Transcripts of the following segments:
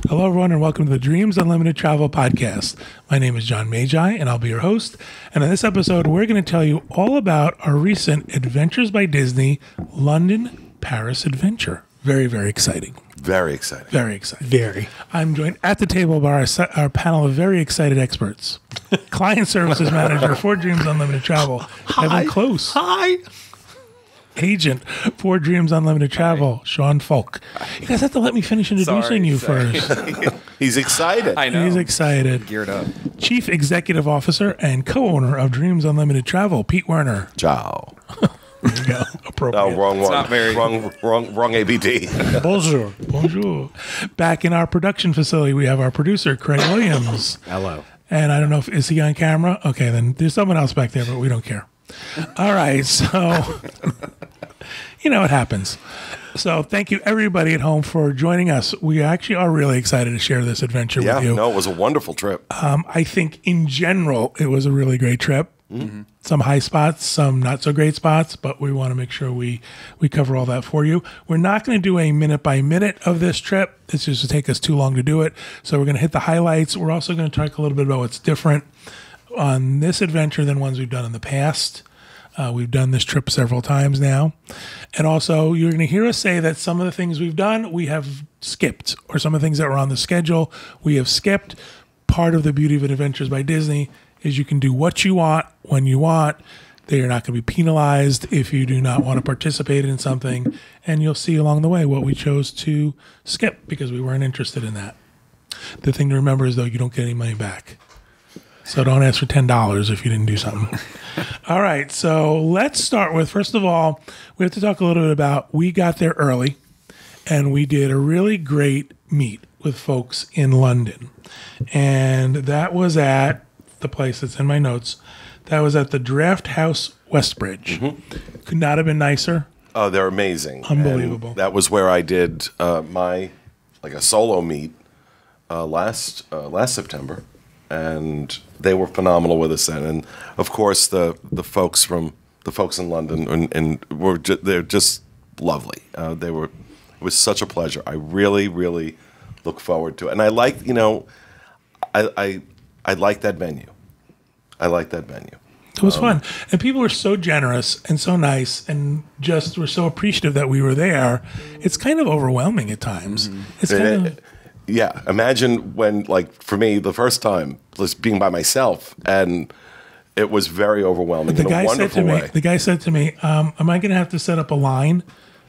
Hello, everyone, and welcome to the Dreams Unlimited Travel Podcast. My name is John Magi, and I'll be your host. And in this episode, we're going to tell you all about our recent Adventures by Disney London-Paris adventure. Very, very exciting. Very exciting. Very exciting. Very. I'm joined at the table by our panel of very excited experts. Client Services Manager for Dreams Unlimited Travel, Evan Close. Hi. Agent for Dreams Unlimited Travel, Sean Folk. You guys have to let me finish introducing you first. He's excited. I know. He's excited. Geared up. Chief Executive Officer and co-owner of Dreams Unlimited Travel, Pete Werner. Ciao. There you go. Appropriate. Oh, wrong one. not very- Wrong ABD. Bonjour. Bonjour. Back in our production facility, we have our producer, Craig Williams. Hello. And I don't know is he on camera? Okay, then there's someone else back there, but we don't care. All right, so you know what happens. So thank you everybody at home for joining us. We actually are really excited to share this adventure with you. No, it was a wonderful trip. I think in general it was a really great trip. Mm-hmm. Some high spots, some not so great spots, but we want to make sure we cover all that for you. We're not going to do a minute by minute of this trip. It's just to take us too long to do it. So we're going to hit the highlights. We're also going to talk a little bit about what's different on this adventure than ones we've done in the past. We've done this trip several times now. And also, you're going to hear us say that some of the things we've done, we have skipped, or some of the things that were on the schedule, we have skipped. Part of the beauty of Adventures by Disney is you can do what you want, when you want. They are not going to be penalized if you do not want to participate in something. And you'll see along the way what we chose to skip because we weren't interested in that. The thing to remember is, though, you don't get any money back. So don't ask for $10 if you didn't do something. All right, so let's start with, first of all, we have to talk a little bit about, we got there early, and we did a really great meet with folks in London. And that was at the place that's in my notes. That was at the Draft House Westbridge. Mm-hmm. Could not have been nicer. Oh, they're amazing. Unbelievable. And that was where I did a solo meet last September. And they were phenomenal with us then, and of course the folks in London and they're just lovely. It was such a pleasure. I really look forward to it, and I like I like that venue. I like that venue. It was fun, and people were so generous and so nice, and just were so appreciative that we were there. It's kind of overwhelming at times. Mm-hmm. It's kind of. Yeah, imagine when, for me, the first time was being by myself, and it was very overwhelming in a wonderful way. The guy said to me, am I going to have to set up a line?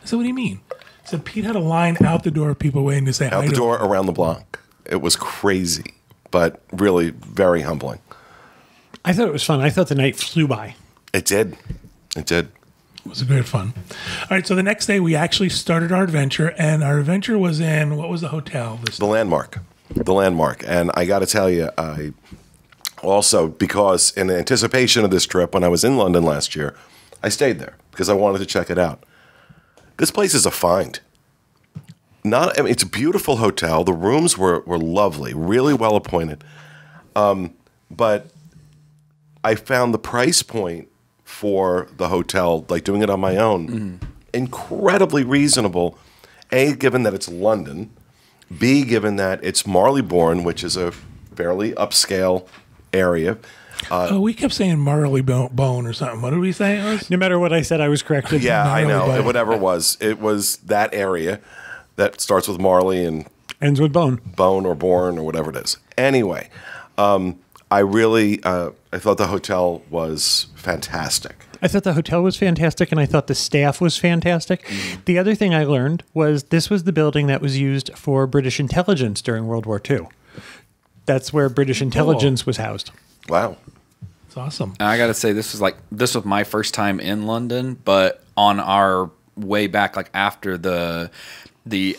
I said, what do you mean? He said, Pete had a line out the door of people waiting to say hi. Out the door, around the block. It was crazy, but really very humbling. I thought it was fun. I thought the night flew by. It did. It did. It was great fun. All right, so the next day we actually started our adventure, and our adventure was in, what was the hotel? The Landmark. The Landmark. And I got to tell you, I also, because in anticipation of this trip, when I was in London last year, I stayed there because I wanted to check it out. This place is a find. It's a beautiful hotel. The rooms were lovely, really well appointed. But I found the price point for the hotel, doing it on my own, incredibly reasonable. A, given that it's London. B, given that it's Marylebone, which is a fairly upscale area. We kept saying Marylebone or something. What did we say it was? No matter what I said, I was corrected. Yeah, I know. Whatever it was that area that starts with Marley and ends with bone. Bone or Born or whatever it is. Anyway, I thought the hotel was fantastic. I thought the hotel was fantastic, and I thought the staff was fantastic. Mm-hmm. The other thing I learned was this was the building that was used for British intelligence during World War II. That's where British intelligence was housed. Wow. It's awesome. And I got to say, this was my first time in London, but on our way back, after the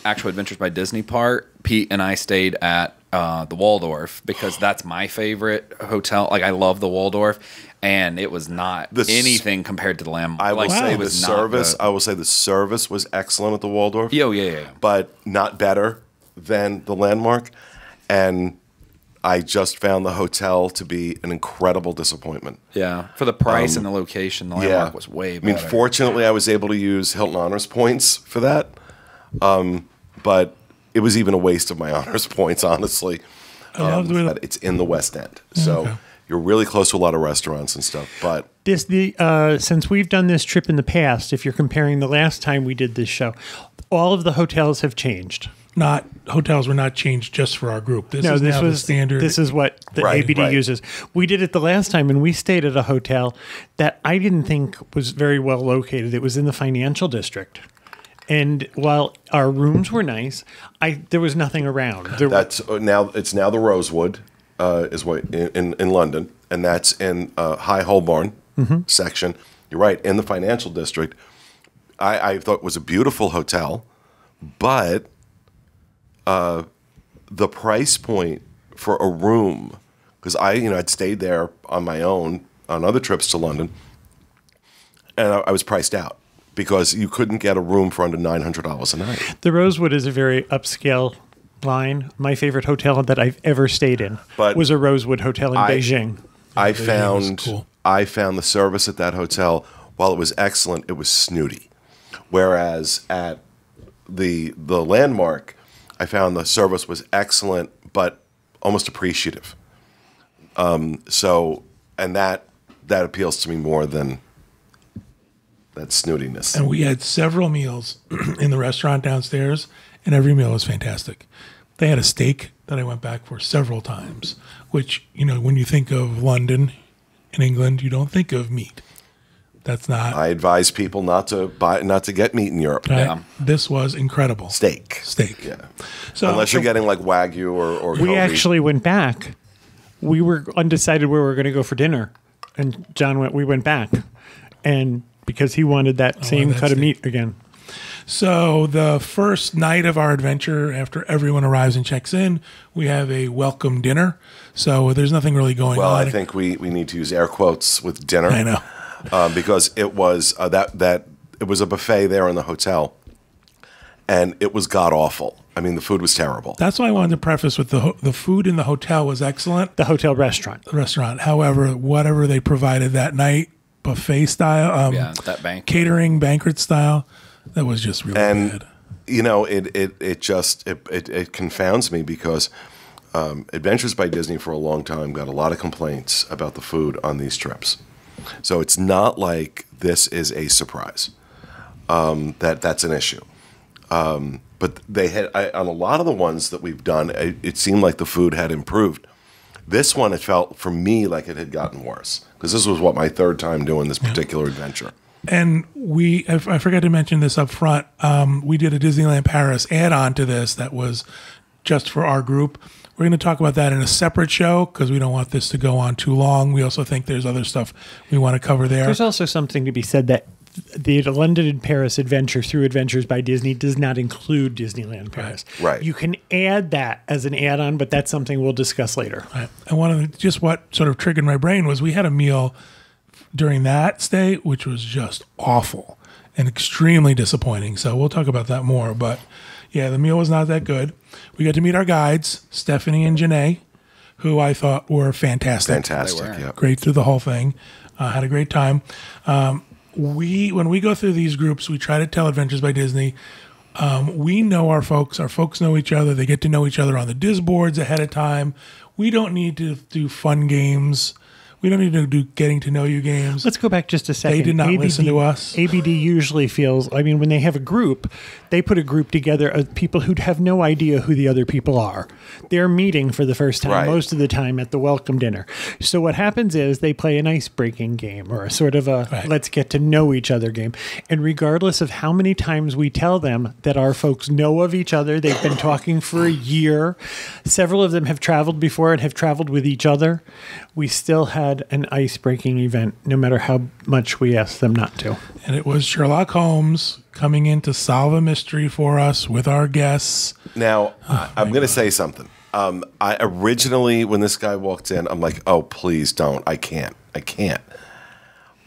actual Adventures by Disney part, Pete and I stayed at the Waldorf because that's my favorite hotel. I love the Waldorf, and it was not anything compared to the Landmark. I will say the service. I will say the service was excellent at the Waldorf. Yeah. But not better than the Landmark, and I just found the hotel to be an incredible disappointment. Yeah, for the price and the location, the Landmark was way better. I mean, fortunately, I was able to use Hilton Honors points for that. But it was even a waste of my honors points, honestly. I love the way But it's in the West End, so you're really close to a lot of restaurants and stuff. But since we've done this trip in the past, if you're comparing the last time we did this show, all of the hotels have changed. Hotels were not changed just for our group. This was the standard. This is what the ABD uses. We did it the last time, and we stayed at a hotel that I didn't think was very well located. It was in the financial district. And while our rooms were nice, there was nothing around. It's now the Rosewood, is what in London, and that's in High Holborn section. You're right, in the financial district. I thought it was a beautiful hotel, but the price point for a room, because I'd stayed there on my own on other trips to London, and I was priced out. Because you couldn't get a room for under $900 a night. The Rosewood is a very upscale line. My favorite hotel that I've ever stayed in was a Rosewood hotel in Beijing. I found the service at that hotel, while it was excellent, it was snooty. Whereas at the Landmark, I found the service was excellent, but almost appreciative. And that appeals to me more than that snootiness. And we had several meals in the restaurant downstairs, and every meal was fantastic. They had a steak that I went back for several times, which, when you think of London in England, you don't think of meat. That's not. I advise people not to get meat in Europe. Right? Yeah. This was incredible. Steak. Yeah. So unless you're getting like Wagyu or we actually went back. We were undecided where we were going to go for dinner, and we went back, and because he wanted that same cut of meat again. So the first night of our adventure, after everyone arrives and checks in, we have a welcome dinner. So there's nothing really going on. Well, I think we need to use air quotes with dinner. I know. Because it was it was a buffet there in the hotel, and it was god awful. I mean, the food was terrible. That's why I wanted to preface with the food in the hotel was excellent. The hotel restaurant. However, whatever they provided that night, buffet style, that banquet. Catering banquet style, that was just really bad. It confounds me because Adventures by Disney for a long time got a lot of complaints about the food on these trips. So it's not like this is a surprise that's an issue. But they had on a lot of the ones that we've done, it seemed like the food had improved. This one, it felt for me like it had gotten worse because this was my third time doing this particular adventure. And I forgot to mention this up front. We did a Disneyland Paris add-on to this that was just for our group. We're going to talk about that in a separate show because we don't want this to go on too long. We also think there's other stuff we want to cover there. There's also something to be said that the London and Paris adventure through Adventures by Disney does not include Disneyland Paris. Right. You can add that as an add-on, but that's something we'll discuss later. Right. And what sort of triggered my brain was we had a meal during that stay, which was just awful and extremely disappointing. So we'll talk about that more. But yeah, the meal was not that good. We got to meet our guides, Stephanie and Janae, who I thought were fantastic. Fantastic, yeah. Great through the whole thing. Had a great time. When we go through these groups, we try to tell Adventures by Disney. We know our folks. Our folks know each other. They get to know each other on the Diz boards ahead of time. We don't need to do fun games. We don't need to do getting to know you games. Let's go back just a second. They did not listen to us. ABD usually feels, when they have a group, they put a group together of people who'd have no idea who the other people are. They're meeting for the first time most of the time at the welcome dinner. So what happens is they play an ice-breaking game or a sort of let's get to know each other game. And regardless of how many times we tell them that our folks know of each other, they've been talking for a year, several of them have traveled before and have traveled with each other, we still had an ice-breaking event, no matter how much we asked them not to. And it was Sherlock Holmes coming in to solve a mystery for us with our guests. Now, I'm going to say something. I originally, when this guy walked in, I'm like, oh, please don't. I can't.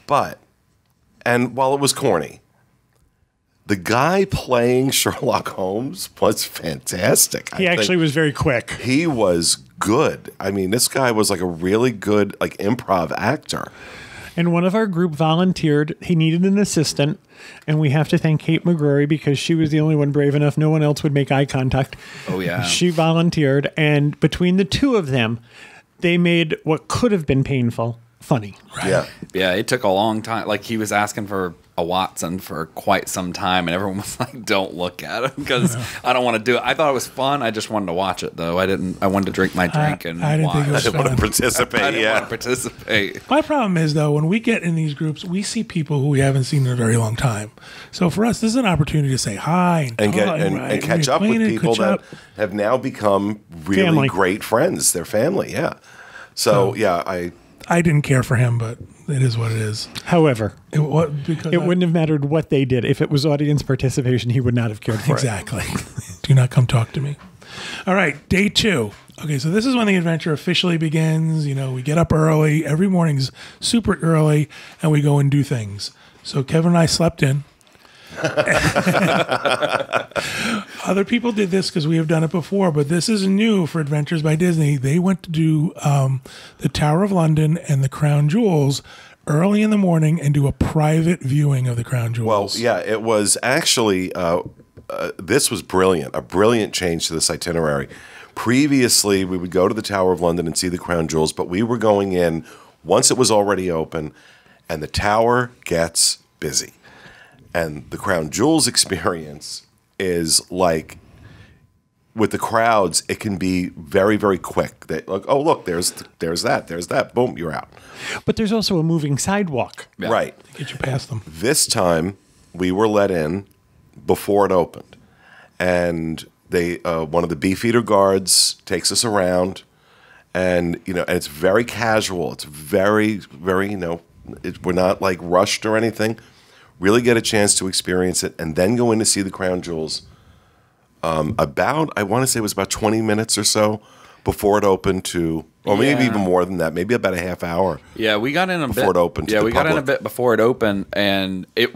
But, and while it was corny, the guy playing Sherlock Holmes was fantastic. He actually was very quick. He was good. I mean, this guy was like a really good improv actor. And one of our group volunteered. He needed an assistant, and we have to thank Kate McGrory because she was the only one brave enough. No one else would make eye contact. Oh, yeah. She volunteered, and between the two of them, they made what could have been painful funny. Yeah. Yeah, it took a long time. Like, he was asking for a Watson for quite some time, and everyone was like, don't look at him because I don't want to do it. I thought it was fun. I just wanted to watch it, though. I wanted to drink my drink and I didn't watch. think it was I didn't want to fun. participate. I didn't Yeah. want to participate. My problem is, though, when we get in these groups, we see people who we haven't seen in a very long time. So for us, this is an opportunity to say hi And talk, get and catch up with reacquainted, people catch that up. have now become really Family. great friends. They're family, yeah. So yeah, I didn't care for him, but it is what it is. However, Because it wouldn't have mattered what they did. If it was audience participation, he would not have cared for it. Exactly. Do not come talk to me. All right, day 2. Okay, so this is when the adventure officially begins. You know, we get up early. Every morning's super early, and we go and do things. So Kevin and I slept in. Other people did this because we have done it before, but this is new for Adventures by Disney. They went to do the Tower of London and the Crown Jewels early in the morning and do a private viewing of the Crown well, Jewels. yeah, it was actually this was brilliant, a brilliant change to this itinerary. Previously, we would go to the Tower of London and see the Crown Jewels, but we were going in once it was already open, and the tower gets busy. And the Crown Jewels experience is like, with the crowds, it can be very, very quick. They like, oh look, there's that, boom, you're out. But there's also a moving sidewalk. Yeah. Right. Get you past them. This time, we were let in before it opened, and they one of the Beefeater guards takes us around, and and it's very casual. It's very, very we're not like rushed or anything. Really get a chance to experience it, and then go in to see the Crown Jewels. I want to say it was about 20 minutes or so before it opened to, or maybe Yeah. even more than that, maybe about a half hour. Yeah, we got in a Before bit. it opened to Yeah, the we got in a public. bit before it opened, and it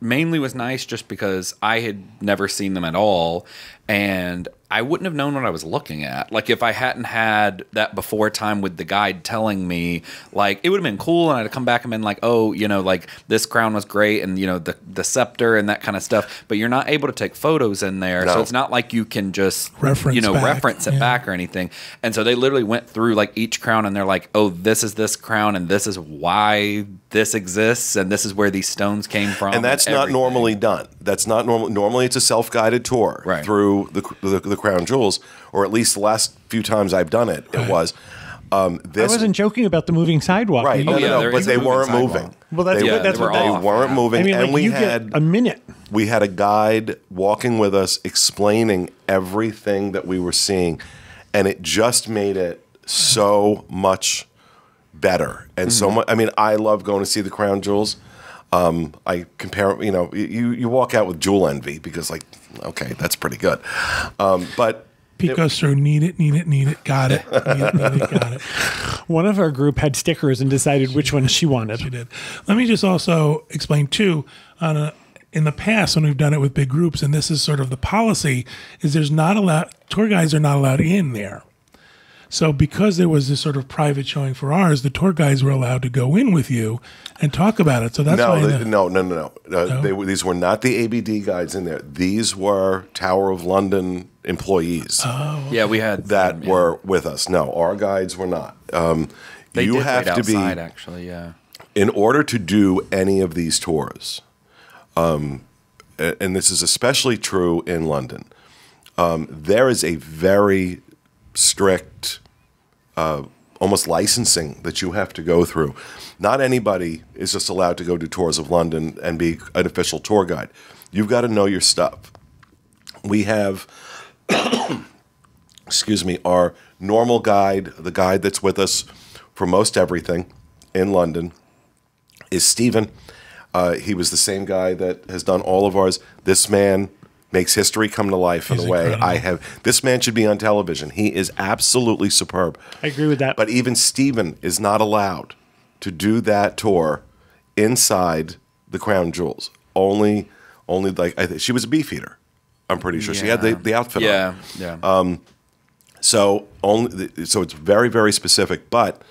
mainly was nice just because I had never seen them at all, and I wouldn't have known what I was looking at. Like, if I hadn't had that before time with the guide telling me, like, it would have been cool, and I'd come back and been like, oh, like, this crown was great, and, the scepter and that kind of stuff, but you're not able to take photos in there, No. so it's not like you can just, Reference back, reference it yeah. back or anything. And so they literally went through, like, each crown, and they're like, oh, this is this crown, and this is why this exists, and this is where these stones came from. And that's not everything. normally done. That's not normal. Normally, it's a self-guided tour Right. through the Crown Jewels, or at least the last few times I've done it, it was. I wasn't joking about the moving sidewalk. right. You- No, yeah, no, there but is a they moving weren't sidewalk. moving. Well, that's they, good. That's they what were they off. They weren't moving, I mean, and like, we you had get a minute. we had a guide walking with us, explaining everything that we were seeing, and it just made it so much better and so much. I mean, I love going to see the Crown Jewels. I compare, you walk out with jewel envy because, like, okay, that's pretty good, but. Pete goes through, need it, got it, need it, got it. One of our group had stickers and decided which one she wanted. She did. Let me just also explain, too, in the past when we've done it with big groups, and this is sort of the policy, is tour guides are not allowed in there. So because there was this sort of private showing for ours, the tour guides were allowed to go in with you and talk about it. So that's why. No. These were not the ABD guides in there. These were Tower of London employees Yeah, we had that were with us. No, our guides were not. They You did have wait to be outside, actually. Yeah. in order to do any of these tours. And this is especially true in London. There is a very strict, almost licensing that you have to go through. Not anybody is just allowed to go do tours of London and be an official tour guide. You've got to know your stuff. We have, our normal guide, the guide that's with us for most everything in London, is Stephen. He was the same guy that has done all of ours. This man makes history come to life in He's a way incredible. This man should be on television. He is absolutely superb. I agree with that. But even Stephen is not allowed to do that tour inside the Crown Jewels. Only she was a Beefeater. I'm pretty sure she had the outfit on. Yeah. So it's very, very specific. But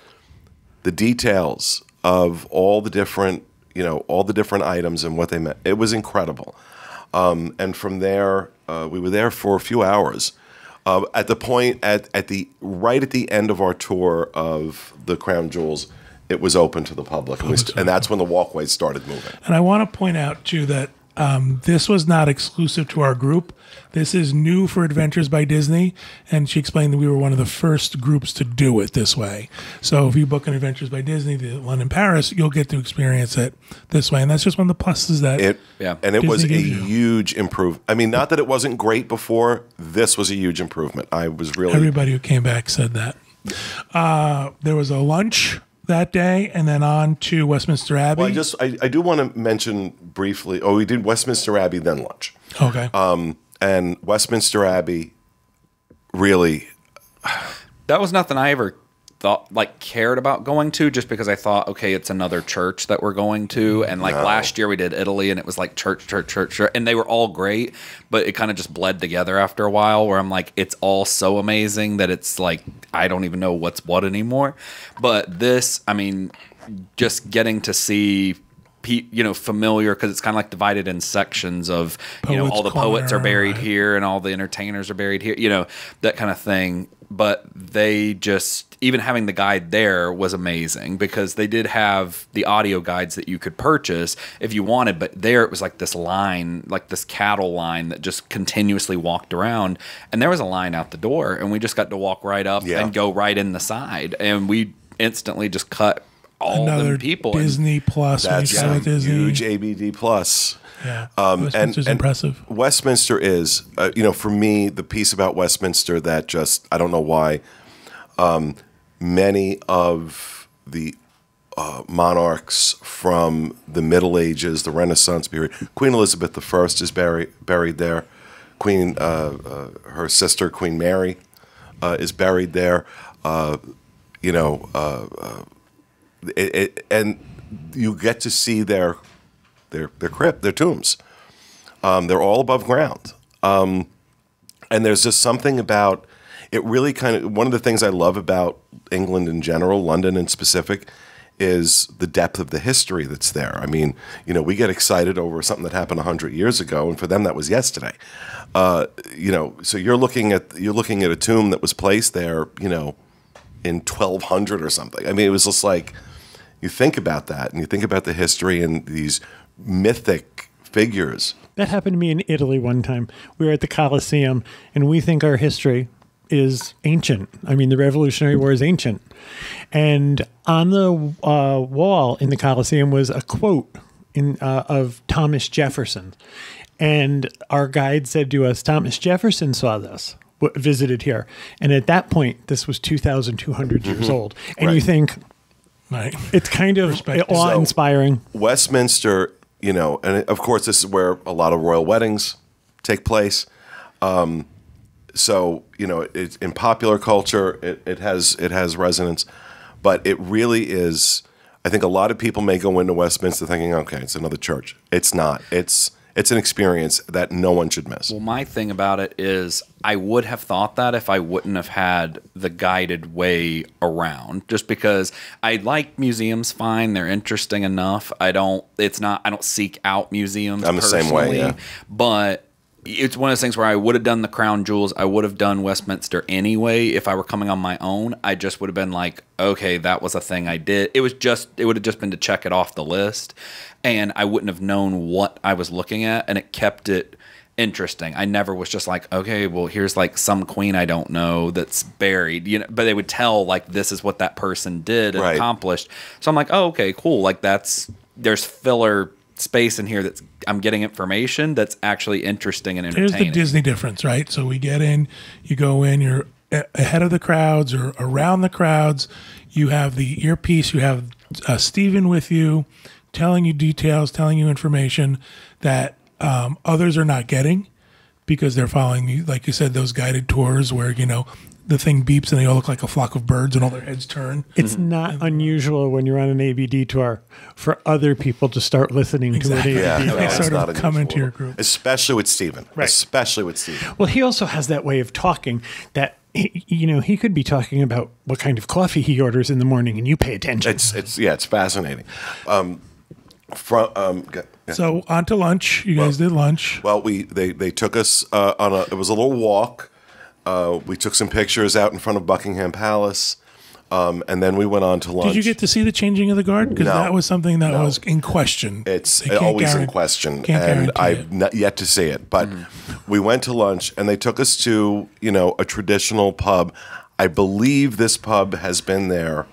the details of all the different, all the different items and what they meant. It was incredible. And from there, we were there for a few hours. At the point right at the end of our tour of the Crown Jewels, it was open to the public, and that's when the walkways started moving. And I want to point out too that this was not exclusive to our group. This is new for Adventures by Disney, and she explained that we were one of the first groups to do it this way. So if you book an Adventures by Disney to London, Paris, you'll get to experience it this way, and that's just one of the pluses that And it was a huge improvement. I mean, not that it wasn't great before. This was a huge improvement. I was really everybody who came back said that. There was a lunch that day, and then on to Westminster Abbey. Well, I do want to mention briefly. Oh, we did Westminster Abbey, then lunch. Okay. And Westminster Abbey, really, that was nothing I ever thought cared about going to, just because I thought, okay, it's another church that we're going to. And last year we did Italy, and it was like church, and they were all great, but it kind of just bled together after a while, where I'm like, it's all so amazing that it's like I don't even know what's what anymore. But this, I mean, just getting to see familiar, because it's kind of like divided in sections of all the poets are buried here and all the entertainers are buried here, that kind of thing. But they just, even having the guide there was amazing, because they did have the audio guides that you could purchase if you wanted, but there it was like this line, like this cattle line that just continuously walked around, and there was a line out the door, and we just got to walk right up and go right in the side, and we instantly just cut all the people. Disney Plus. That's a huge ABD Plus. Yeah, Westminster's impressive. Westminster is, for me, the piece about Westminster that just, I don't know why, many of the monarchs from the Middle Ages, the Renaissance period, Queen Elizabeth I is buried there. Her sister, Queen Mary, is buried there. And you get to see their crypt, their tombs. They're all above ground. And there's just something about it. Really, kind of one of the things I love about England in general, London in specific, is the depth of the history that's there. I mean, we get excited over something that happened 100 years ago, and for them that was yesterday. So you're looking at a tomb that was placed there, in 1200 or something. I mean, it was just like, you think about that, and you think about the history and these mythic figures. That happened to me in Italy one time. We were at the Colosseum, and we think our history is ancient. I mean, the Revolutionary War is ancient. And on the wall in the Colosseum was a quote of Thomas Jefferson. And our guide said to us, Thomas Jefferson saw this, visited here. And at that point, this was 2,200 years old. And you think, it's kind of awe-inspiring. So Westminster, and of course, this is where a lot of royal weddings take place. So, it's in popular culture, it has resonance, but it really is. I think a lot of people may go into Westminster thinking, okay, it's another church. It's not. It's an experience that no one should miss. Well, my thing about it is I would have thought that if I wouldn't have had the guided way around, just because I like museums fine. They're interesting enough. I don't seek out museums. I'm the same way, yeah. But it's one of those things where I would have done the Crown Jewels. I would have done Westminster anyway if I were coming on my own. I just would have been like, okay, that was a thing I did. It would have just been to check it off the list, and I wouldn't have known what I was looking at, and it kept it interesting. I never was just like, okay, well, here's like some queen I don't know that's buried, but they would tell like this is what that person did and accomplished. So I'm like, oh, okay, cool. Like there's filler space in here that's I'm getting information that's actually interesting and entertaining. Here's the Disney difference, right? So we get in, you go in, you're ahead of the crowds or around the crowds. You have the earpiece, you have Stephen with you, telling you details, telling you information that others are not getting because they're following you. Like you said, those guided tours where, the thing beeps and they all look like a flock of birds and all their heads turn. It's not unusual when you're on an ABD tour for other people to start listening to an ABD. Yeah, they sort of come into your group. Especially with Stephen. Right. Especially with Stephen. Well, he also has that way of talking that he could be talking about what kind of coffee he orders in the morning, and you pay attention. It's fascinating. So on to lunch. You guys did lunch. Well, they took us it was a little walk. We took some pictures out in front of Buckingham Palace, and then we went on to lunch. Did you get to see the changing of the guard? Because that was something that was in question. It's always in question, and I've not yet to see it. But we went to lunch, and they took us to a traditional pub. I believe this pub has been there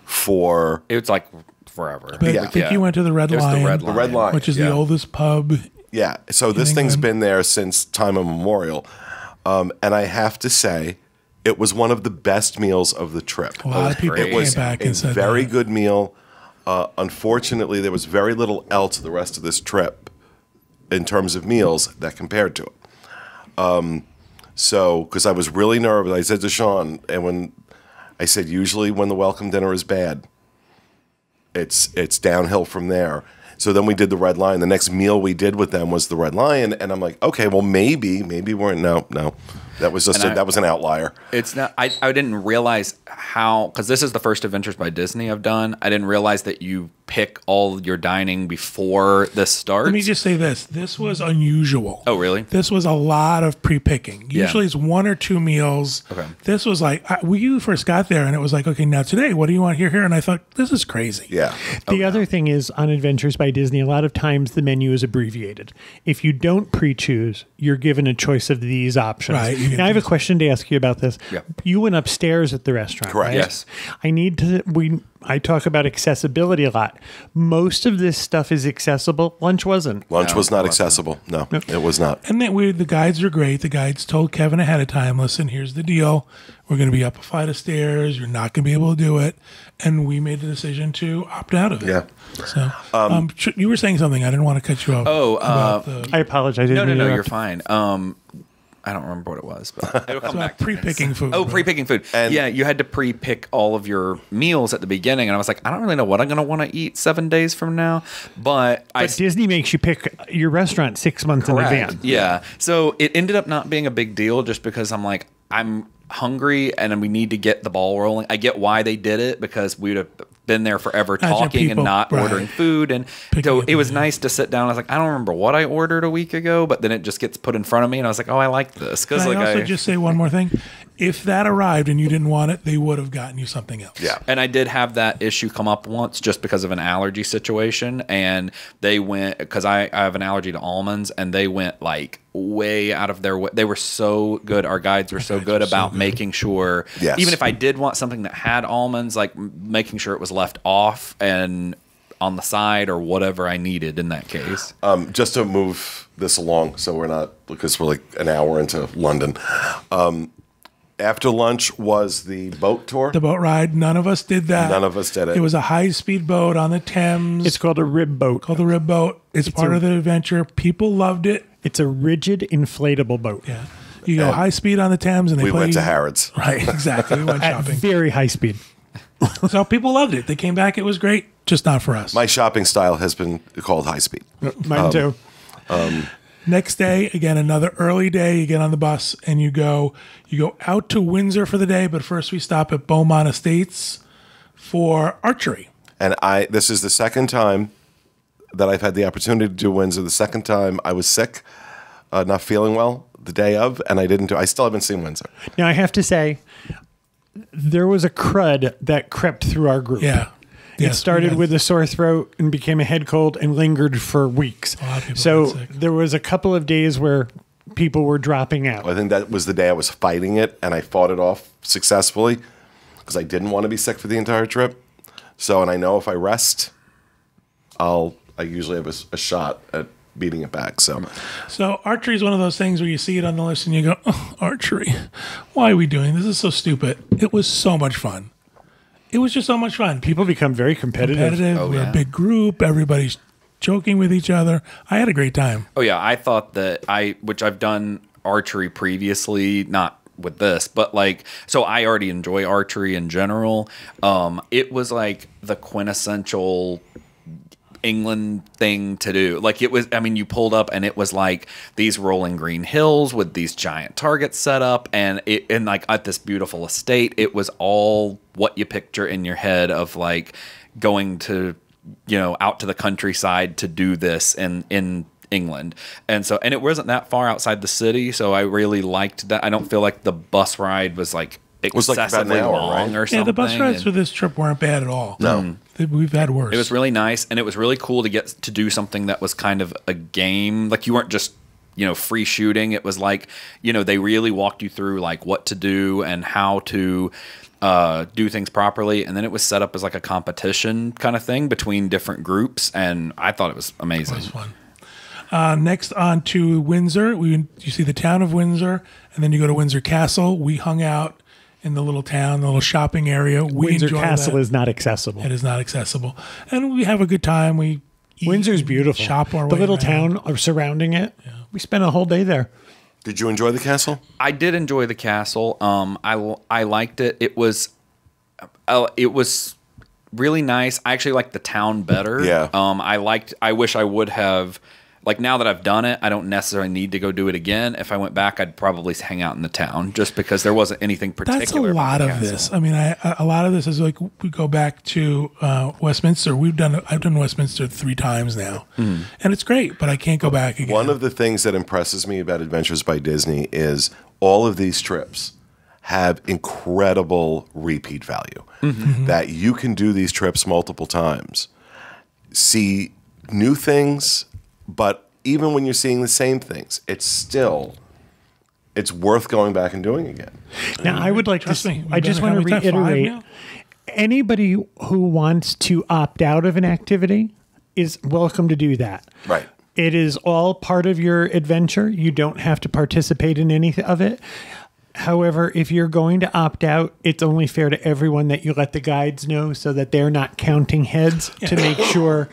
for It's like forever. But I think you went to the Red Lion. the Red Lion, which is the oldest pub. Yeah, so this thing's been there since time immemorial. And I have to say, it was one of the best meals of the trip. A lot of people It was came back and said very that. good meal. Unfortunately, there was very little else the rest of this trip in terms of meals that compared to it. So, because I was really nervous, I said to Sean, and when I said, usually when the welcome dinner is bad, it's downhill from there. So then we did the Red Lion. The next meal we did with them was the Red Lion, and I'm like, okay, well maybe we're no. That was just that was an outlier. It's not. I didn't realize how, because this is the first Adventures by Disney I've done. I didn't realize that you pick all your dining before this starts. Let me just say this. This was unusual. Oh, really? This was a lot of pre-picking. Yeah. Usually it's one or two meals. Okay. This was like, we first got there and it was like, okay, now today, what do you want here? And I thought, this is crazy. Yeah. The other thing is, on Adventures by Disney, a lot of times the menu is abbreviated. If you don't pre-choose, you're given a choice of these options. Right. Now, I have a question to ask you about this. Yeah. You went upstairs at the restaurant, Correct. right? Yes. I talk about accessibility a lot. Most of this stuff is accessible. Lunch wasn't. Lunch was No, not it wasn't. accessible. No, it was not. And then the guides are great. The guides told Kevin ahead of time, listen, here's the deal. We're going to be up a flight of stairs. You're not going to be able to do it. And we made the decision to opt out of it. Yeah. So you were saying something. I didn't want to cut you off. I apologize. No, You're you're fine. I don't remember what it was, but it'll come back. to me. Pre-picking food. Oh, pre-picking food. And- yeah, you had to pre-pick all of your meals at the beginning, and I was like, I don't really know what I'm going to want to eat 7 days from now, but Disney makes you pick your restaurant 6 months in advance. Yeah. So it ended up not being a big deal just because I'm like, I'm hungry and we need to get the ball rolling. I get why they did it, because we would have been there forever Imagine talking people, and not right, ordering food. And picking so up it was the- nice to sit down. I was like, I don't remember what I ordered a week ago, but then it just gets put in front of me and I was like, oh, I like this. Because Can like I also just say one more thing? If that arrived and you didn't want it, they would have gotten you something else. Yeah. And I did have that issue come up once just because of an allergy situation. And they went, because I have an allergy to almonds, and they went like way out of their way. They were so good. Our guides were so good about making sure, Yes. even if I did want something that had almonds, like making sure it was left off and on the side or whatever I needed in that case. Just to move this along, so we're not, because we're like an hour into London. After lunch was the boat tour. The boat ride, none of us did that. None of us did it. It was a high-speed boat on the Thames. It's called a rib boat. called the Rib Boat. It's part of the adventure. People loved it. It's a rigid inflatable boat. Yeah. You go high speed on the Thames and they We play. went to Harrods. Right, exactly. We went At shopping. very high speed. So people loved it. They came back. It was great, just not for us. My shopping style has been called high speed. Mine too. Next day, again, another early day. You get on the bus and you go out to Windsor for the day. But first, we stop at Beaumont Estates for archery. And this is the second time that I've had the opportunity to do Windsor. The second time I was sick, not feeling well the day of, and I still haven't seen Windsor. Now, I have to say, there was a crud that crept through our group. Yeah. It Yes, started we with a sore throat and became a head cold and lingered for weeks. lot of people So got sick. there was a couple of days where people were dropping out. I think that was the day I was fighting it, and I fought it off successfully because I didn't want to be sick for the entire trip. So, and I know if I rest, I usually have a shot at beating it back. So, archery is one of those things where you see it on the list and you go, oh, archery. Why are we doing this? This is so stupid. It was so much fun. It was just so much fun. People become very competitive. We're a big group. Everybody's joking with each other. I had a great time. Oh yeah, I thought that which I've done archery previously, not with this, but like, so I already enjoy archery in general. It was like the quintessential England thing to do. Like it was, I mean, you pulled up and it was like these rolling green hills with these giant targets set up, and like at this beautiful estate. It was all what you picture in your head of like going to, out to the countryside to do this in England. And it wasn't that far outside the city, so I really liked that. I don't feel like the bus ride was like excessively long or something. Yeah, the bus rides for this trip weren't bad at all. No. We've had worse. It was really nice, and it was really cool to get to do something that was kind of a game. Like you weren't just, free shooting. It was like, they really walked you through like what to do and how to do things properly. And then it was set up as like a competition kind of thing between different groups, and I thought it was amazing. It was fun. Next on to Windsor. You see the town of Windsor, and then you go to Windsor Castle. We hung out in the little town, the little shopping area. Windsor Castle is not accessible. It is not accessible. And we have a good time. We eat, Windsor's beautiful. Shop our way The little around. town surrounding it. Yeah. We spent a whole day there. Did you enjoy the castle? I did enjoy the castle. I liked it. It was really nice. I actually liked the town better. Yeah. I wish I would have. Like now that I've done it, I don't necessarily need to go do it again. If I went back, I'd probably hang out in the town just because there wasn't anything particular. That's a lot of this. I mean, a lot of this is like we go back to Westminster. I've done Westminster 3 times now, and it's great. But I can't go back again. One of the things that impresses me about Adventures by Disney is all of these trips have incredible repeat value. That you can do these trips multiple times, see new things. But even when you're seeing the same things, it's worth going back and doing again. Now, I would like Trust to. me, I just want to we've done 5 reiterate: now? anybody who wants to opt out of an activity is welcome to do that. Right. It is all part of your adventure. You don't have to participate in any of it. However, if you're going to opt out, it's only fair to everyone that you let the guides know so that they're not counting heads to make sure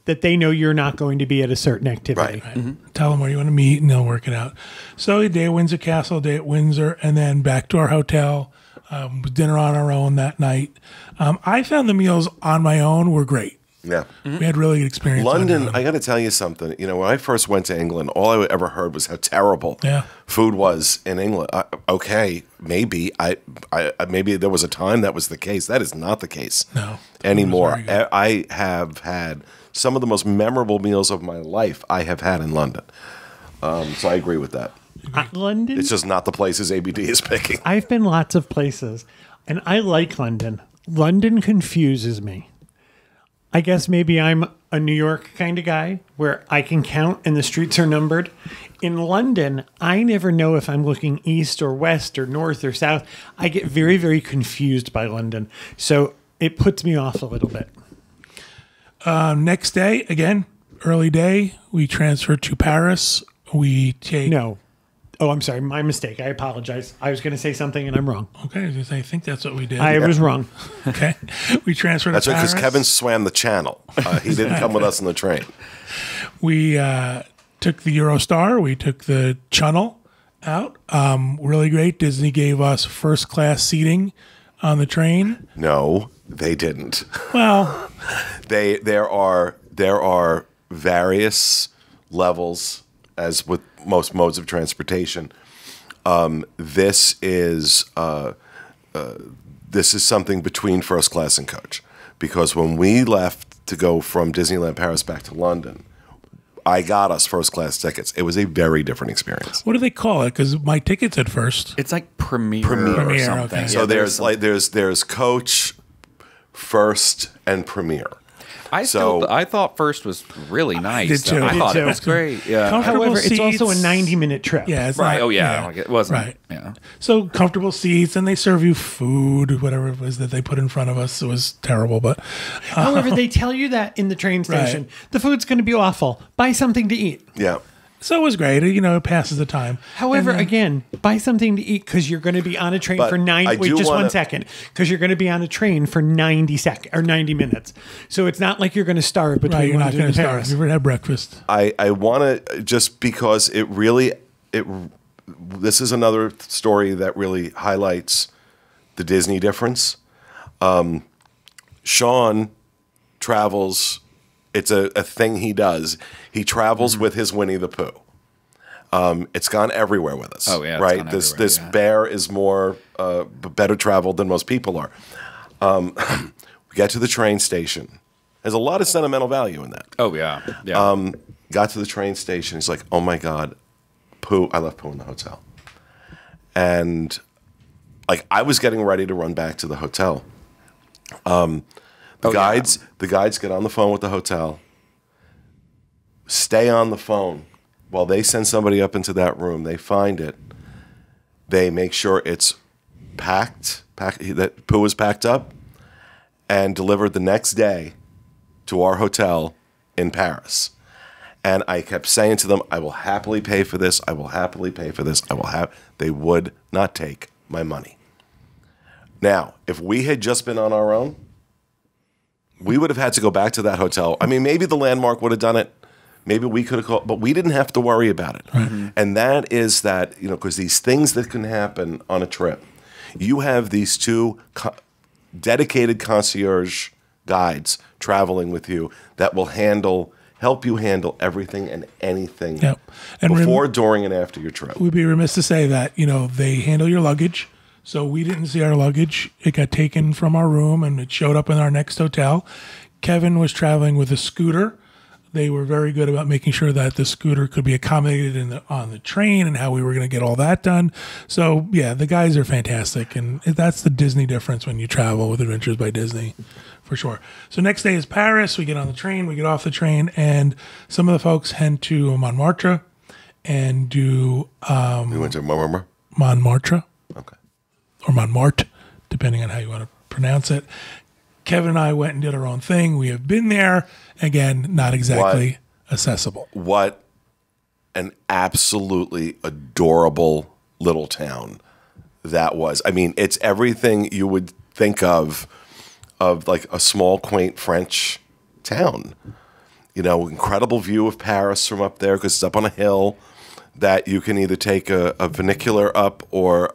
that they know you're not going to be at a certain activity. Right. Tell them where you want to meet, and they'll work it out. So a day at Windsor Castle, a day at Windsor, and then back to our hotel. Dinner on our own that night. I found the meals on my own were great. Yeah. We had really good experience. London, on our I own. got to tell you something. When I first went to England, all I ever heard was how terrible food was in England. Okay, maybe maybe there was a time that was the case. That is not the case anymore. I have had some of the most memorable meals of my life I have had in London. So I agree with that. London? It's just not the places ABD is picking. I've been lots of places, and I like London. London confuses me. I guess maybe I'm a New York kind of guy where I can count and the streets are numbered. In London, I never know if I'm looking east or west or north or south. I get very, very confused by London. So it puts me off a little bit. Next day, again, early day, we transfer to Paris. We take... No. Oh, I'm sorry. My mistake. I apologize. I was going to say something and I'm wrong. Okay, I think that's what we did. I was wrong. Okay. We transferred That's to right, Paris. because Kevin swam the channel. He didn't come with us on the train. We took the Eurostar. We took the Channel out. Really great. Disney gave us first class seating on the train. No, they didn't. Well, There are various levels, as with most modes of transportation. This is something between first class and coach, because when we left to go from Disneyland Paris back to London, I got us first class tickets. It was a very different experience. what do they call it? Because my tickets at first. It's like Premier Premier, or something. okay. So Yeah, there's coach, first, and premier. I thought first was really nice. did too. I I did thought too. it was great. Yeah. Comfortable However, it's also a seats. 90-minute trip. Yeah, it's Right. not- Oh yeah. Like it wasn't. Right. Yeah. So comfortable seats, and they serve you food, whatever it was that they put in front of us. It was terrible, but However, they tell you that in the train station. Right. The food's going to be awful. Buy something to eat. Yeah. so it was great. It passes the time. However, And then- again, buy something to eat because you're going to be on a train But for I Wait, do just wanna- 1 second. Because you're going to be on a train for 90 minutes. So it's not like you're going to starve between right, you're not London going and to start. Paris. You ever had breakfast? I want to, just because this is another story that really highlights the Disney difference. Sean travels It's a thing he does. He travels with his Winnie the Pooh. It's gone everywhere with us. Oh, yeah, it's right. gone This everywhere, yeah. bear is more better traveled than most people are. We got to the train station. There's a lot of sentimental value in that. Oh yeah, yeah. Got to the train station. He's like, "Oh my God, Pooh! I left Pooh in the hotel." And like, I was getting ready to run back to the hotel. The guides get on the phone with the hotel. Stay on the phone while they send somebody up into that room. They find it. They make sure it's packed. That Pooh is packed up and delivered the next day to our hotel in Paris. And I kept saying to them, I will happily pay for this. I will happily pay for this. They would not take my money. Now, if we had just been on our own, we would have had to go back to that hotel. I mean, maybe the Landmark would have done it. Maybe we could have called, but we didn't have to worry about it. Mm-hmm. And that is that, because these things that can happen on a trip, you have these two dedicated concierge guides traveling with you that will help you handle everything and anything and before, during, and after your trip. We'd be remiss to say that, they handle your luggage. So we didn't see our luggage. It got taken from our room and it showed up in our next hotel. Kevin was traveling with a scooter. They were very good about making sure that the scooter could be accommodated on the train and how we were going to get all that done. So, yeah, the guys are fantastic. And that's the Disney difference when you travel with Adventures by Disney, for sure. So next day is Paris. We get on the train. We get off the train. And some of the folks head to Montmartre and do... we went to Montmartre? Montmartre. Okay. Or Montmartre, depending on how you want to pronounce it. Kevin and I went and did our own thing. We have been there. Again, not exactly accessible. What an absolutely adorable little town that was. I mean, it's everything you would think of like a small, quaint French town. Incredible view of Paris from up there because it's up on a hill that you can either take a funicular up or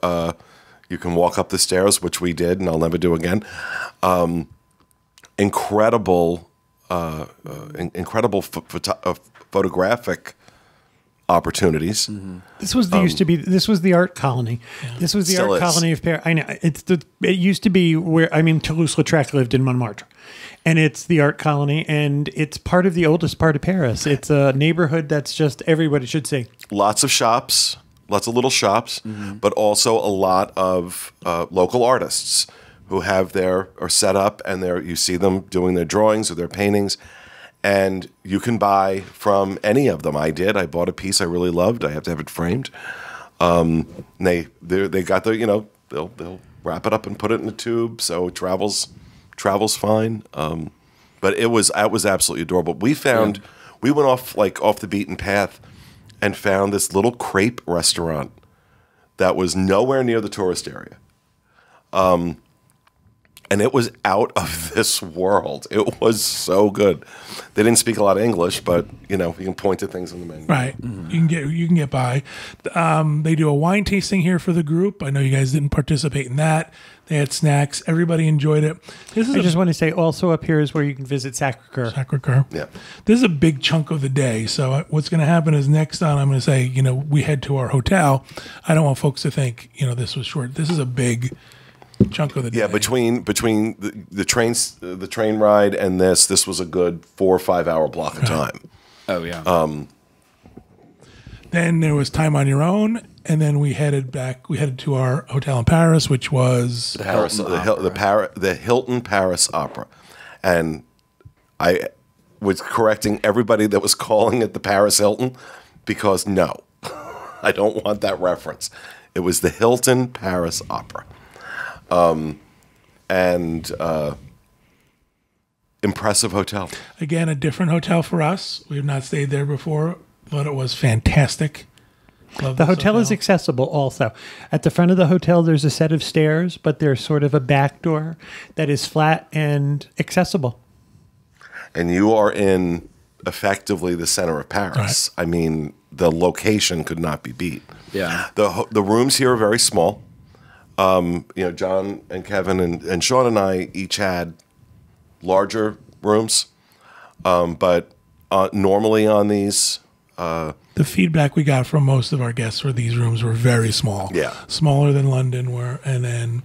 you can walk up the stairs, which we did, and I'll never do again. Incredible photographic opportunities. Mm-hmm. This was the art colony. Yeah. This was the Still art colony of Paris. I know it used to be where Toulouse-Lautrec lived in Montmartre, and it's the art colony, and it's part of the oldest part of Paris. It's a neighborhood that's just everybody should see. Lots of shops, lots of little shops, but also a lot of local artists who are set up, and you see them doing their drawings or their paintings, and you can buy from any of them. I bought a piece I really loved. I have to have it framed. And they got they'll wrap it up and put it in a tube, so it travels fine. But it was absolutely adorable. We went off the beaten path and found this little crepe restaurant that was nowhere near the tourist area. And it was out of this world. It was so good. They didn't speak a lot of English, but you can point to things on the menu. Right. Mm-hmm. You can get by. They do a wine tasting here for the group. I know you guys didn't participate in that. They had snacks. Everybody enjoyed it. I just want to say, also up here is where you can visit Sacre Coeur. Sacre Coeur. Yeah. This is a big chunk of the day. So what's going to happen is next on, I'm going to say, we head to our hotel. I don't want folks to think, this was short. This is a big chunk of the day. Yeah, between the train ride and this was a good 4 or 5 hour block of time. Oh yeah. Then there was time on your own, and then we headed back. We headed to our hotel in Paris, which was the Hilton Paris Opera, and I was correcting everybody that was calling it the Paris Hilton because no, I don't want that reference. It was the Hilton Paris Opera. Impressive hotel. Again, a different hotel for us. We have not stayed there before. Thought it was fantastic. The hotel is accessible also. At the front of the hotel, there's a set of stairs, but there's sort of a back door that is flat and accessible. And you are in effectively the center of Paris. Right. I mean, the location could not be beat. Yeah. The rooms here are very small. John and Kevin and Sean and I each had larger rooms. But normally on these, The feedback we got from most of our guests were these rooms were very small. Yeah. Smaller than London were. And then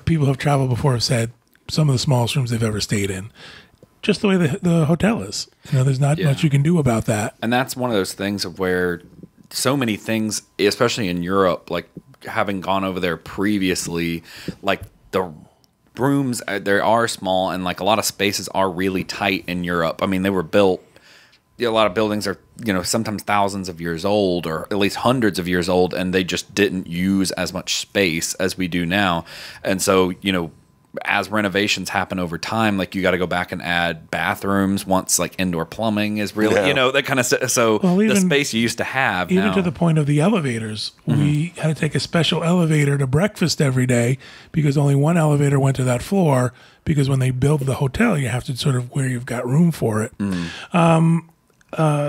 people who have traveled before have said some of the smallest rooms they've ever stayed in. Just the way the hotel is. There's not much you can do about that. And that's one of those things of where so many things, especially in Europe, like having gone over there previously, like the rooms, they are small and like a lot of spaces are really tight in Europe. I mean, they were built, a lot of buildings are, sometimes thousands of years old or at least hundreds of years old, and they just didn't use as much space as we do now. And so, as renovations happen over time, like you got to go back and add bathrooms once like indoor plumbing is really, that kind of stuff. So the space you used to have even now, to the point of the elevators, we had to take a special elevator to breakfast every day because only one elevator went to that floor, because when they build the hotel, you have to sort of where you've got room for it.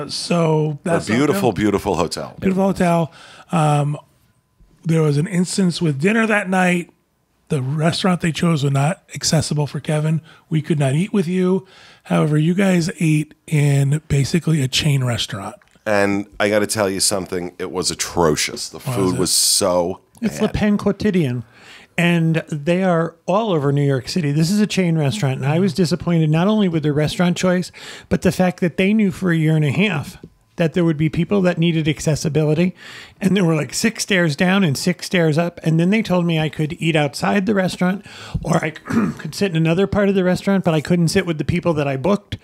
So that's a beautiful, beautiful hotel. Beautiful hotel. There was an instance with dinner that night. The restaurant they chose was not accessible for Kevin. We could not eat with you. However, you guys ate in basically a chain restaurant. And I got to tell you something. It was atrocious. The food was so It's bad. Le Pen Quotidien. And they are all over New York City. This is a chain restaurant. And I was disappointed not only with their restaurant choice, but the fact that they knew for a year and a half that there would be people that needed accessibility. And there were like 6 stairs down and 6 stairs up. And then they told me I could eat outside the restaurant or I could sit in another part of the restaurant, but I couldn't sit with the people that I booked.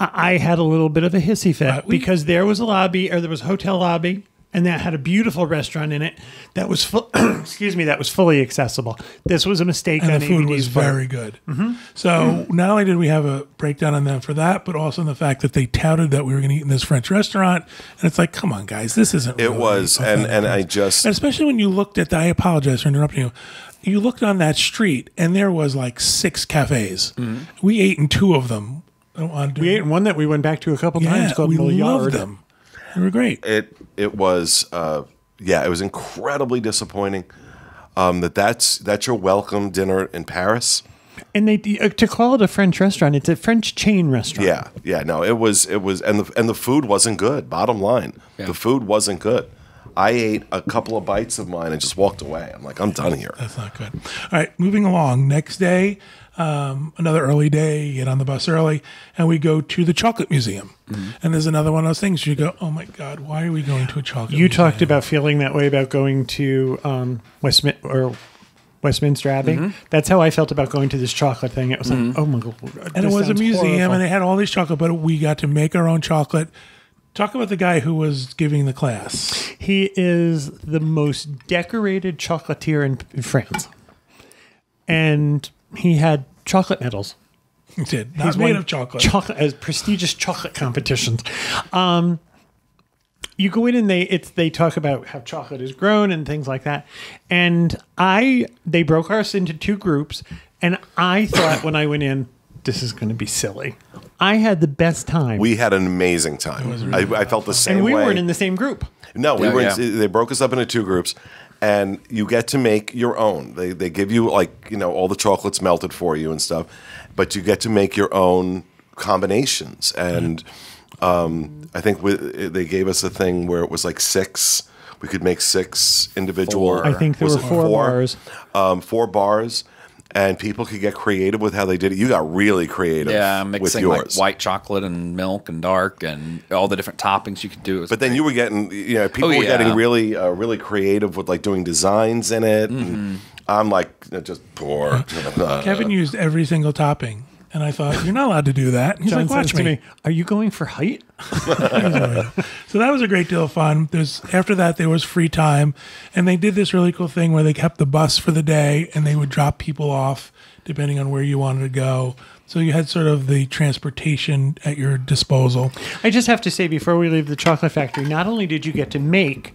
I had a little bit of a hissy fit because there was a lobby, or there was a hotel lobby, and that had a beautiful restaurant in it that was that was fully accessible. This was a mistake. And on the food ABD's was part. very good. So not only did we have a breakdown on them for that, but also in the fact that they touted that we were going to eat in this French restaurant. And it's like, come on, guys, this isn't It really was, and I just... And especially when you looked at I apologize for interrupting you. You looked on that street, and there was like 6 cafes. We ate in 2 of them. We ate in one that we went back to a couple times called we Milliard. loved them. They were great. It was it was incredibly disappointing. That's your welcome dinner in Paris. And they to call it a French restaurant, it's a French chain restaurant. No, it was, and the food wasn't good. Bottom line, the food wasn't good. I ate a couple of bites of mine and just walked away. I'm like, I'm done here. That's not good. All right, moving along. Next day, another early day, get on the bus early, and we go to the Chocolate Museum. And there's another one of those things you go, oh my God, why are we going to a chocolate museum? You talked about feeling that way about going to Westminster Abbey. That's how I felt about going to this chocolate thing. It was like, oh my God. And it was a museum, and it had all these chocolate, but we got to make our own chocolate. Talk about the guy who was giving the class. He is the most decorated chocolatier in France. And he had chocolate medals. He did. He's Not made won of chocolate. As prestigious chocolate competitions. You go in and they talk about how chocolate is grown and things like that. And they broke us into 2 groups, and I thought when I went in, this is going to be silly. I had the best time. We had an amazing time. I felt the same way. And we weren't in the same group. No, we were. They broke us up into 2 groups, and you get to make your own. They give you all the chocolates melted for you and stuff, but you get to make your own combinations. And I think they gave us a thing where it was like 6. We could make 6 individual. 4. I think there were 4 bars. 4 bars. And people could get creative with how they did it. You got really creative mixing with yours. like white chocolate and milk and dark and all the different toppings you could do. But then you were getting, people were getting really, really creative with like doing designs in it. And I'm like, just pour. Kevin used every single topping. And I thought, you're not allowed to do that. He's John like, watch says to me. Are you going for height? So that was a great deal of fun. After that, there was free time. And they did this really cool thing where they kept the bus for the day and they would drop people off depending on where you wanted to go. So you had sort of the transportation at your disposal. I just have to say, before we leave the chocolate factory, not only did you get to make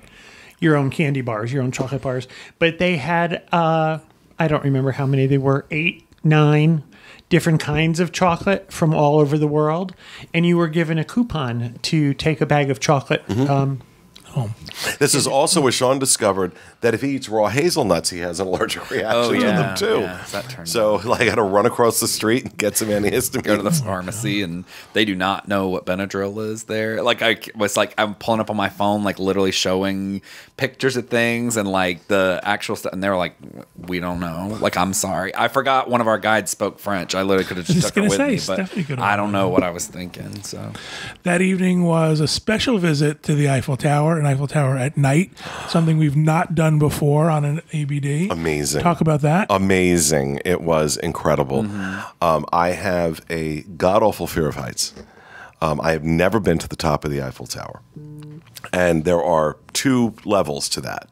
your own candy bars, your own chocolate bars, but they had, I don't remember how many they were, 8, 9 different kinds of chocolate from all over the world, and you were given a coupon to take a bag of chocolate home. This is also where Sean discovered that if he eats raw hazelnuts, he has an allergic reaction to them too. Yeah, that turned So like, I got to run across the street and get some antihistamine. Go to the pharmacy, and they do not know what Benadryl is there. Like, I'm pulling up on my phone, like literally showing pictures of things and like the actual stuff, and they were like, "We don't know." Like, I'm sorry, I forgot one of our guides spoke French. I literally could have just took her with me, but I don't know what I was thinking. So that evening was a special visit to the Eiffel Tower, an Eiffel Tower at night, something we've not done before on an ABD. Amazing. Talk about that. Amazing. It was incredible. I have a god-awful fear of heights. I have never been to the top of the Eiffel Tower. And there are two levels to that.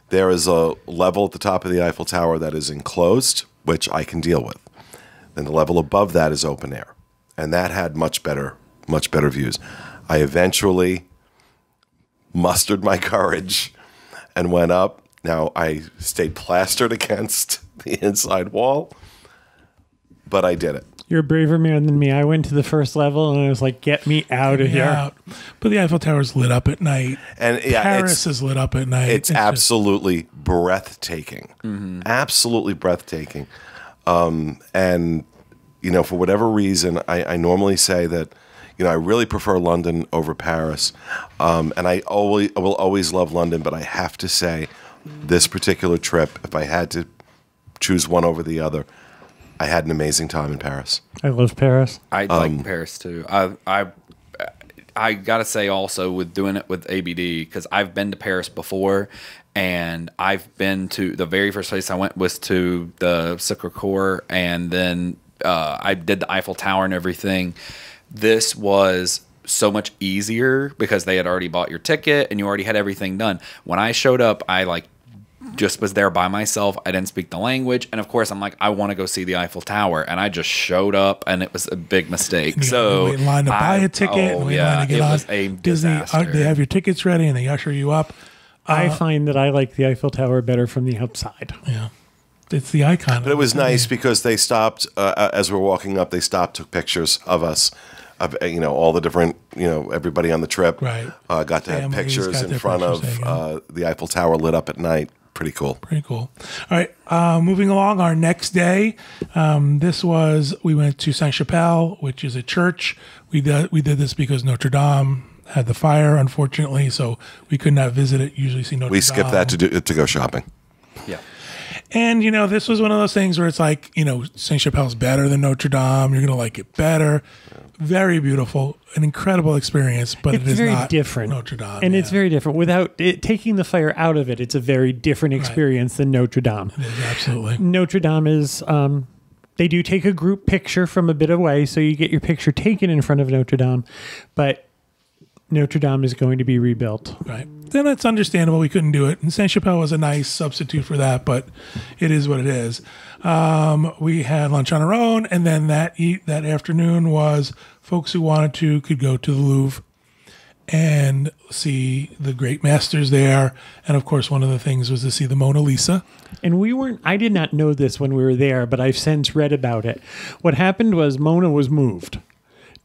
There is a level at the top of the Eiffel Tower that is enclosed, which I can deal with. Then the level above that is open air. And that had much better views. I eventually mustered my courage and went up. Now, I stayed plastered against the inside wall, but I did it. You're a braver man than me. I went to the first level and I was like, get me out of here. But the Eiffel Tower is lit up at night. And yeah, Paris is lit up at night. It's absolutely breathtaking. Absolutely breathtaking. And, you know, for whatever reason, I normally say that, you know, I really prefer London over Paris. And I will always love London, but I have to say this particular trip, if I had to choose one over the other, I had an amazing time in Paris. I love Paris. I like Paris too. I gotta say also with doing it with ABD, because I've been to Paris before, and I've been to the very first place I went was to the Sacre Coeur, and then I did the Eiffel Tower and everything. This was so much easier because they had already bought your ticket and you already had everything done. When I showed up, I just was there by myself. I didn't speak the language, and of course I'm like, I want to go see the Eiffel Tower, and I just showed up, and it was a big mistake. So wait in line to buy a ticket, and wait in line to get on. Was a Disney. They have your tickets ready, and they usher you up. I find that I like the Eiffel Tower better from the outside. Yeah, it's the icon. But it was nice because they stopped as we were walking up. They stopped, took pictures of us. Of, you know, all the different, you know, everybody on the trip. Right. Got to have pictures in front of the Eiffel Tower lit up at night. Pretty cool. Pretty cool. All right. Moving along, our next day, we went to Saint-Chapelle, which is a church. We did this because Notre Dame had the fire, unfortunately, so we could not visit it. Usually see Notre Dame. We skipped that to go shopping. Yeah. And, you know, this was one of those things where it's like, you know, Saint-Chapelle's better than Notre Dame. You're going to like it better. Very beautiful, an incredible experience, but it is very not different. Notre Dame. And it's very different. Without taking the fire out of it, it's a very different experience than Notre Dame. It is, absolutely. Notre Dame is, they do take a group picture from a bit away, so you get your picture taken in front of Notre Dame, but Notre Dame is going to be rebuilt. Right. Then it's understandable we couldn't do it. And Saint-Chapelle was a nice substitute for that, but it is what it is. We had lunch on our own, and then that afternoon was folks who wanted to could go to the Louvre and see the great masters there. And of course, one of the things was to see the Mona Lisa. And I did not know this when we were there, but I've since read about it. What happened was Mona was moved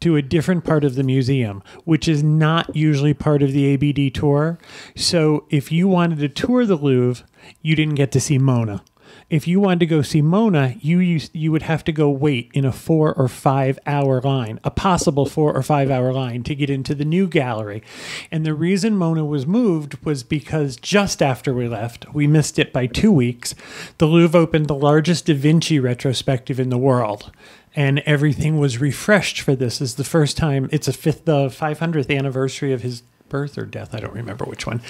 to a different part of the museum, which is not usually part of the ABD tour. So if you wanted to tour the Louvre, you didn't get to see Mona. If you wanted to go see Mona, you would have to go wait in a 4 or 5 hour line, a possible 4 or 5 hour line to get into the new gallery. And the reason Mona was moved was because just after we left, we missed it by 2 weeks, the Louvre opened the largest Da Vinci retrospective in the world. And everything was refreshed for this. It's the first time, it's the 500th anniversary of his birth or death. I don't remember which one.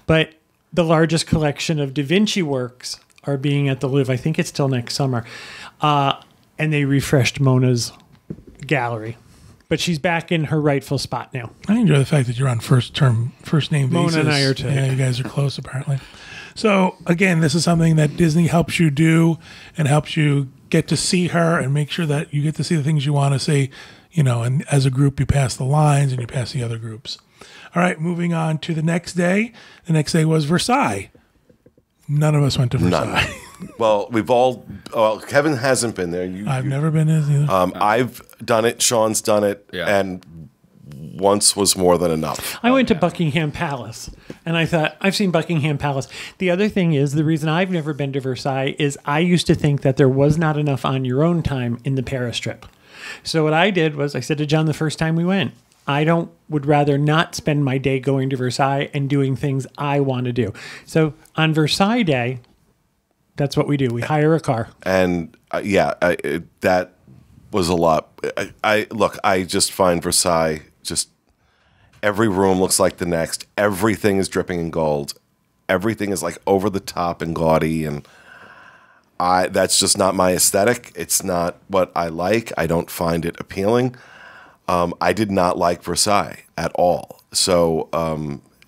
But the largest collection of Da Vinci works are being at the Louvre. I think it's till next summer. And they refreshed Mona's gallery. But she's back in her rightful spot now. I enjoy the fact that you're on first name basis. Mona and I are too. Yeah, you guys are close apparently. So again, this is something that Disney helps you do and helps you get to see her and make sure that you get to see the things you want to see, you know, and as a group you pass the lines and you pass the other groups. All right, moving on to the next day. The next day was Versailles. None of us went to Versailles. Well, Kevin hasn't been there. I've never been there either. I've done it. Sean's done it. Yeah. And once was more than enough. I went to Buckingham Palace, and I thought, I've seen Buckingham Palace. The other thing is, the reason I've never been to Versailles is I used to think that there was not enough on your own time in the Paris trip. So what I did was, I said to John the first time we went, would rather not spend my day going to Versailles and doing things I want to do. So on Versailles Day, that's what we do. We hire a car. And that was a lot. I just find Versailles, just every room looks like the next. Everything is dripping in gold. Everything is like over the top and gaudy, and that's just not my aesthetic. It's not what I like. I don't find it appealing. I did not like Versailles at all. So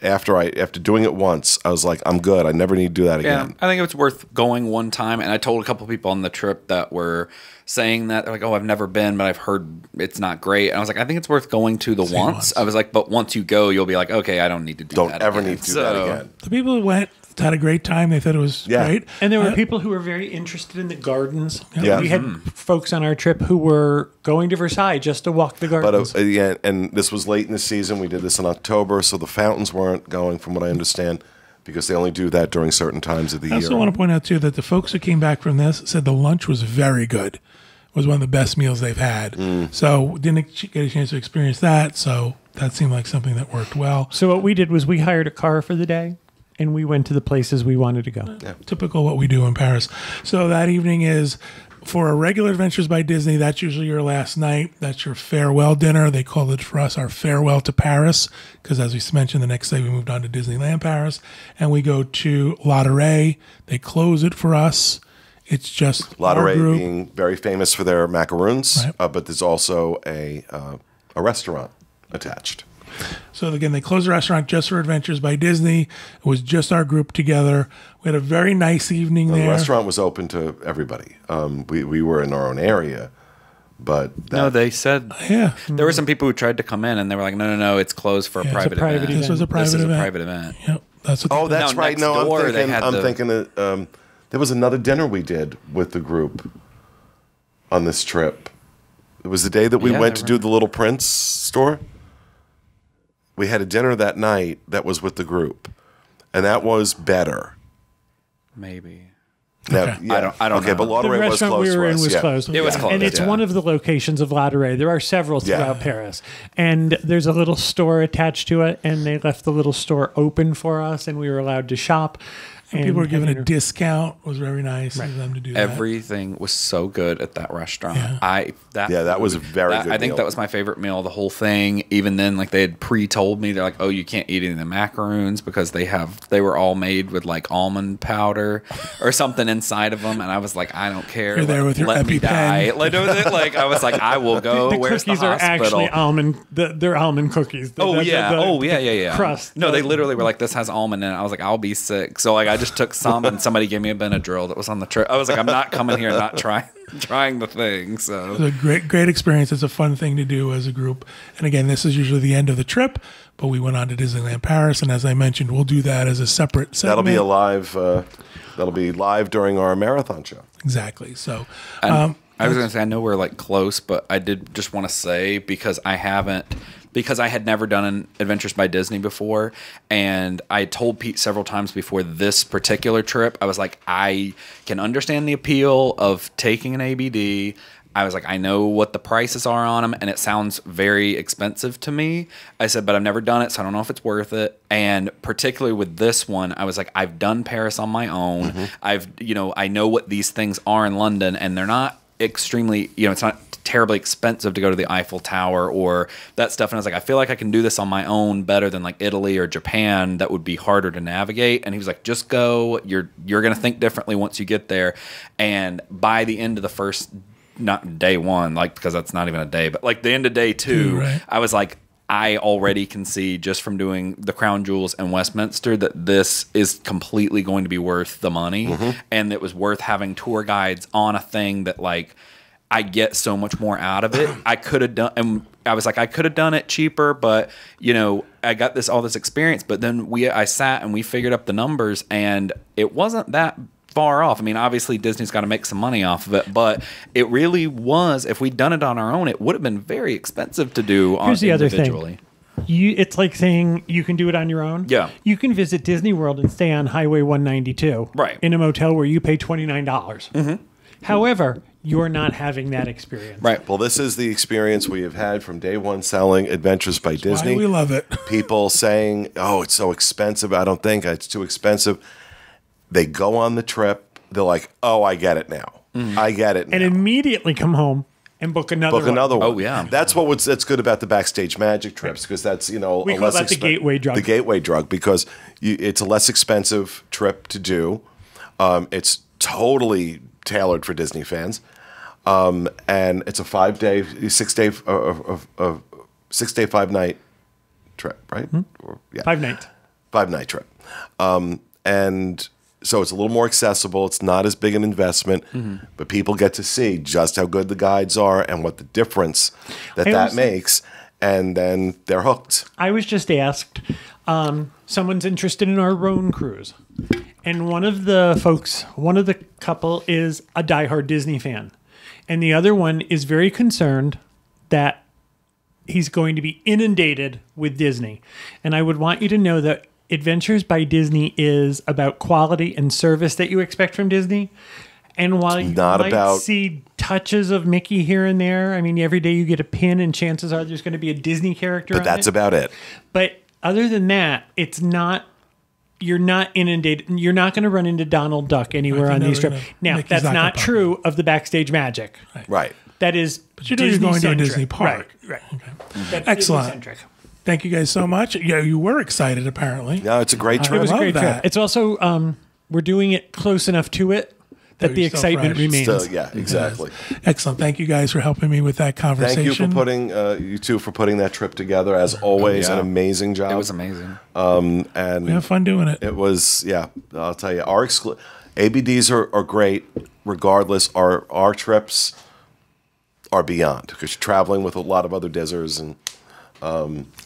after doing it once, I was like, I'm good. I never need to do that again. I think it's worth going one time. And I told a couple people on the trip that were saying that, they're like, oh, I've never been, but I've heard it's not great. And I was like, I think it's worth going to the once. I was like, but once you go, you'll be like, okay, I don't need to do that again. Don't ever need to do that again. The people who went had a great time. They thought it was great. And there were people who were very interested in the gardens. Yeah. We had folks on our trip who were going to Versailles just to walk the gardens. But and this was late in the season. We did this in October, so the fountains weren't going, from what I understand, because they only do that during certain times of the year. I also want to point out, too, that the folks who came back from this said the lunch was very good. It was one of the best meals they've had. So didn't get a chance to experience that, so that seemed like something that worked well. So what we did was we hired a car for the day, and we went to the places we wanted to go. Yeah. Typical what we do in Paris. So that evening is for a regular Adventures by Disney. That's usually your last night. That's your farewell dinner. They call it for us our farewell to Paris, because as we mentioned, the next day we moved on to Disneyland Paris, and we go to Latteray. They close it for us. It's just Latteray being very famous for their macaroons, but there's also a restaurant attached. So again, they closed the restaurant just for Adventures by Disney. It was just our group together. We had a very nice evening there. The restaurant was open to everybody. We were in our own area, but no, they said there were some people who tried to come in, and they were like, no, it's closed for a private event. This was a private event. Yep, that's what. That's right. No, I'm thinking that there was another dinner we did with the group on this trip. It was the day that we went to do the Little Prince store. We had a dinner that night that was with the group, and that was better. Maybe. Okay. I don't know. But Latteray was closed. We were in was closed. It was closed. And it's one of the locations of Latteray. There are several throughout Paris. And there's a little store attached to it, and they left the little store open for us, and we were allowed to shop. And people were given a discount. It was very nice of them to do that. Everything was so good at that restaurant. That was a very good meal. I think that was my favorite meal of the whole thing. Even then, like they had pre-told me, they're like, oh, you can't eat any of the macaroons because they were all made with like almond powder or something inside of them. And I was like, I don't care. You're there with your let me die. EpiPen. Like I was like, I will go. The Where's cookies the are hospital? actually almond. They're almond cookies. Yeah. Crust. No, they literally were like, this has almond in it. I was like, I'll be sick. So like, I just took some, and somebody gave me a Benadryl that was on the trip. I was like, I'm not coming here and not trying the thing. So it was a great experience. It's a fun thing to do as a group. And again, this is usually the end of the trip, but we went on to Disneyland Paris, and as I mentioned, we'll do that as a separate segment. That'll be live during our marathon show. Exactly. So I was going to say, I know we're like close, but I did just want to say, because I had never done an Adventures by Disney before, and I told Pete several times before this particular trip, I was like, I can understand the appeal of taking an ABD. I was like, I know what the prices are on them, and it sounds very expensive to me. I said, but I've never done it, so I don't know if it's worth it. And particularly with this one, I was like, I've done Paris on my own. I know what these things are in London, and they're not extremely, it's not terribly expensive to go to the Eiffel Tower or that stuff. And I was like, I feel like I can do this on my own better than like Italy or Japan. That would be harder to navigate. And he was like, just go. You're going to think differently once you get there. And by the end of the first, not day one, like, because that's not even a day, but like the end of day two, I was like, I already can see just from doing the Crown Jewels and Westminster that this is completely going to be worth the money. And it was worth having tour guides on a thing that like, I get so much more out of it. I could have done, and I was like, I could have done it cheaper, but I got all this experience. But then I sat and we figured up the numbers, and it wasn't that far off. I mean, obviously Disney's got to make some money off of it, but it really was. If we'd done it on our own, it would have been very expensive to do Here's the other individually. thing. It's like saying you can do it on your own. Yeah. You can visit Disney World and stay on Highway 192 Right. in a motel where you pay $29. However, you're not having that experience. Right. Well, this is the experience we have had from day one selling Adventures by Disney. Why we love it. People saying, "Oh, it's so expensive. I don't think it's too expensive." They go on the trip. They're like, "Oh, I get it now. I get it now." And immediately come home and book another Book one. another one. Oh, yeah. That's that's good about the Backstage Magic trips, because that's, We call that the gateway drug. The gateway drug, because it's a less expensive trip to do. It's totally tailored for Disney fans, and it's a 5-day, 6-day, 5-night trip, right? Or, yeah, 5 nights. 5-night trip, and so it's a little more accessible. It's not as big an investment, but people get to see just how good the guides are and what the difference that makes, and then they're hooked. I was just asked, someone's interested in our Rhone cruise. And one of the couple is a diehard Disney fan. And the other one is very concerned that he's going to be inundated with Disney. And I would want you to know that Adventures by Disney is about quality and service that you expect from Disney. And while you might see touches of Mickey here and there, I mean, every day you get a pin and chances are there's going to be a Disney character But that's about it. But other than that, it's not, you're not inundated. You're not going to run into Donald Duck anywhere on these trips. Now, Mickey's that's not not gonna true of the Backstage Magic. Right. That is But you're going to a Disney-centric. Disney park. Right. That's Excellent. Disney-centric. Thank you guys so much. Yeah, you were excited, apparently. No, it's a great It trip. It was a love great that. trip. It's also, we're doing it close enough to it that the you're still excitement fresh. remains. So, yeah, exactly. Excellent. Thank you guys for helping me with that conversation. Thank you for putting you two for putting that trip together. As always, yeah. an amazing job. It was amazing. And We have fun doing it. it was, yeah. I'll tell you, our ABDs are great. Regardless, our trips are beyond, because you're traveling with a lot of other Dizzers, and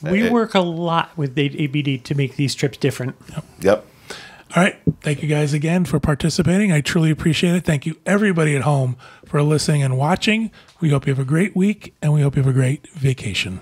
We work a lot with the ABD to make these trips different. Yep. All right. Thank you guys again for participating. I truly appreciate it. Thank you, everybody at home, for listening and watching. We hope you have a great week, and we hope you have a great vacation.